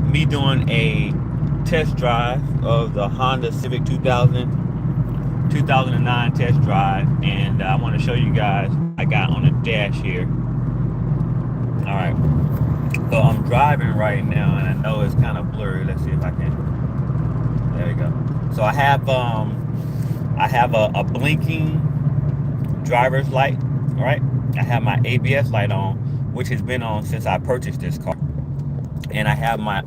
me doing a test drive of the Honda Civic 2009 test drive, and I want to show you guys I got on the dash here. All right, so I'm driving right now, and I know it's kind of blurry. Let's see if I can. There we go. So I have a blinking driver's light. All right, I have my ABS light on, which has been on since I purchased this car, and I have my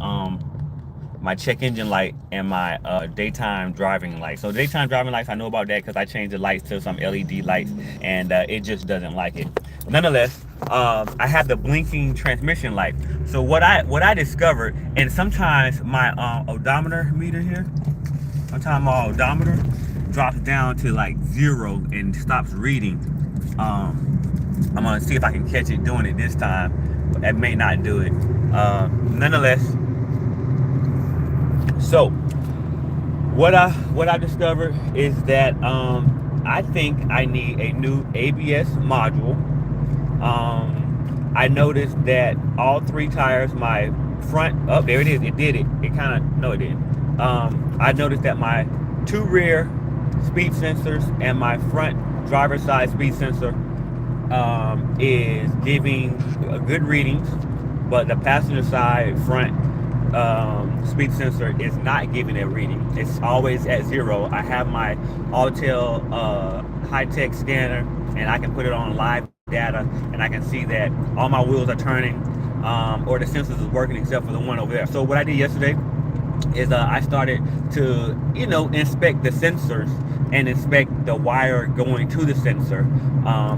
check engine light and my daytime driving light. So daytime driving lights, I know about that because I changed the lights to some LED lights, and it just doesn't like it. Nonetheless, I have the blinking transmission light. So what I discovered, and sometimes my odometer meter here, sometimes my odometer drops down to like 0 and stops reading. I'm gonna see if I can catch it doing it this time. That may not do it. Nonetheless, so what I discovered is that I think I need a new ABS module. I noticed that all 3 tires, my front, oh there it is, it did it. It kind of, no it didn't. I noticed that my 2 rear speed sensors and my front driver's side speed sensor is giving good readings, but the passenger side front speed sensor is not giving a reading. It's always at 0. I have my Autel high-tech scanner, and I can put it on live data, and I can see that all my wheels are turning, or the sensors is working except for the one over there. So what I did yesterday is I started to, inspect the sensors and inspect the wire going to the sensor.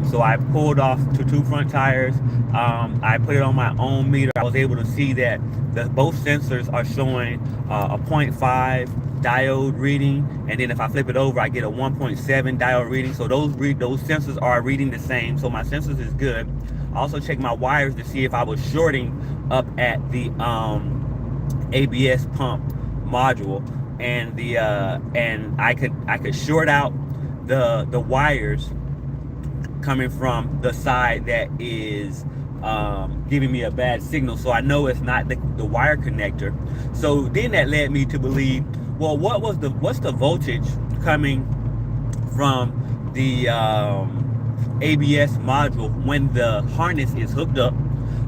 So I pulled off to 2 front tires. I put it on my own meter. I was able to see that both sensors are showing a 0.5 diode reading, and then if I flip it over, I get a 1.7 diode reading. So those sensors are reading the same. So my sensors is good. I also checked my wires to see if I was shorting up at the ABS pump module, and I could short out the wires coming from the side that is giving me a bad signal. So I know it's not the wire connector. So then that led me to believe, well, what's the voltage coming from the ABS module when the harness is hooked up?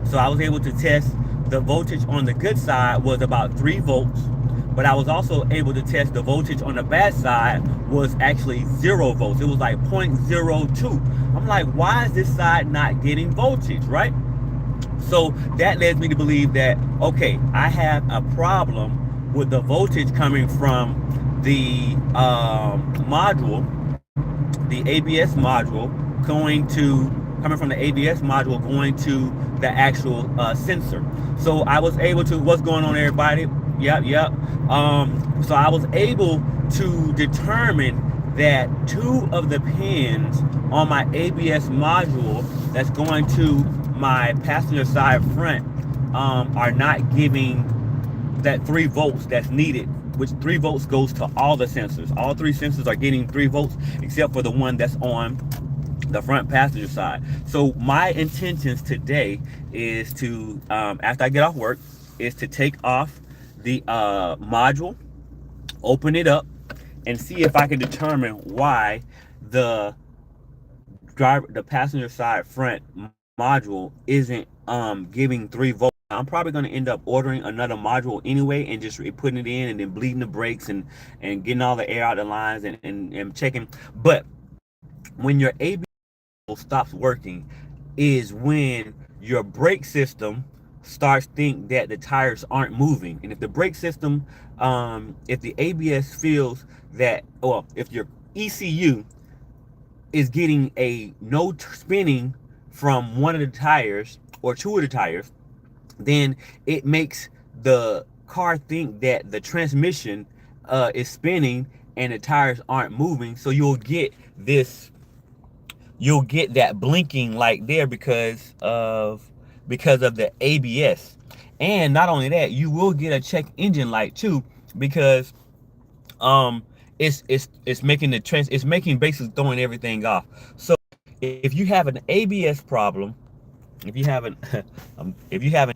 So I was able to test the voltage on the good side was about 3 volts, but I was also able to test the voltage on the bad side was actually 0 volts. It was like 0.02. I'm like, why is this side not getting voltage, right? So that led me to believe that, okay, I have a problem with the voltage coming from the module, the ABS module, coming from the ABS module going to the actual sensor. So I was able to, what's going on, everybody? Yep. So I was able to determine that 2 of the pins on my ABS module that's going to my passenger side front are not giving that 3 volts that's needed, which 3 volts goes to all the sensors. All 3 sensors are getting 3 volts except for the one that's on the front passenger side. So my intentions today is to, after I get off work, is to take off the module, open it up, and see if I can determine why the passenger side front module isn't giving 3 volts. I'm probably going to end up ordering another module anyway and just putting it in and then bleeding the brakes and getting all the air out the lines and checking. But when your ABS stops working is when your brake system starts think that the tires aren't moving. And if the brake system, if the ABS feels that, or if your ECU is getting a no spinning from one of the tires or 2 of the tires, then it makes the car think that the transmission is spinning and the tires aren't moving. So you'll get that blinking light there because of the ABS. And not only that, you will get a check engine light too, because it's making it's making basically throwing everything off. So if you have an ABS problem, if you have an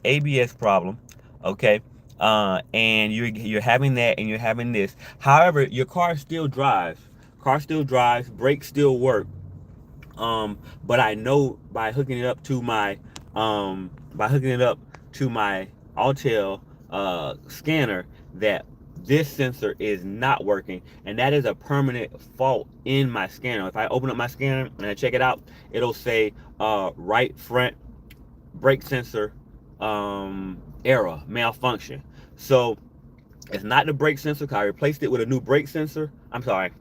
ABS problem, okay, And you're having that, and you're having this. However, your car still drives. Car still drives. Brakes still work. But I know by hooking it up to my Autel scanner that this sensor is not working, and that is a permanent fault in my scanner. If I open up my scanner and I check it out, it'll say right front brake sensor error, malfunction. So it's not the brake sensor, because I replaced it with a new brake sensor. I'm sorry,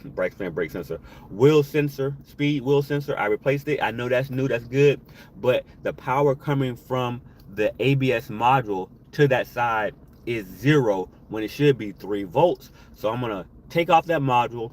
brake sensor, wheel sensor, speed wheel sensor. I replaced it. I know that's new, that's good, but the power coming from the ABS module to that side is 0 when it should be 3 volts. So I'm gonna take off that module.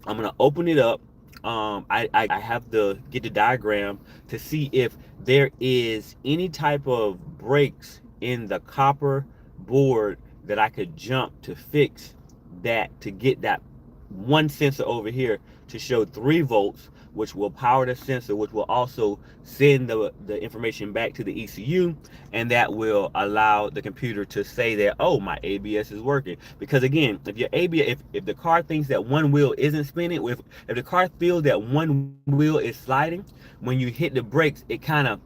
I'm gonna open it up. I have to get the diagram to see if there is any type of breaks in the copper board that I could jump to fix that, to get that one sensor over here to show 3 volts, which will power the sensor, which will also send the information back to the ECU, and that will allow the computer to say that, oh, my ABS is working. Because again, if your ABS, if the car thinks that one wheel isn't spinning, if the car feels that one wheel is sliding, when you hit the brakes, it kind of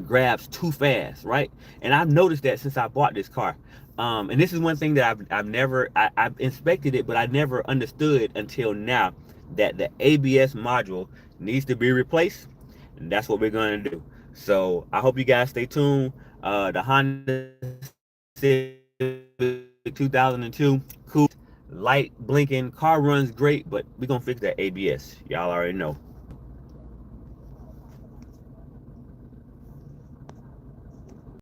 grabs too fast, right? And I've noticed that since I bought this car. And this is one thing that I've inspected it, but I never understood until now, that the ABS module needs to be replaced, and that's what we're going to do. So I hope you guys stay tuned. The Honda Civic 2002, cool, light blinking, car runs great, but we're gonna fix that ABS. Y'all already know.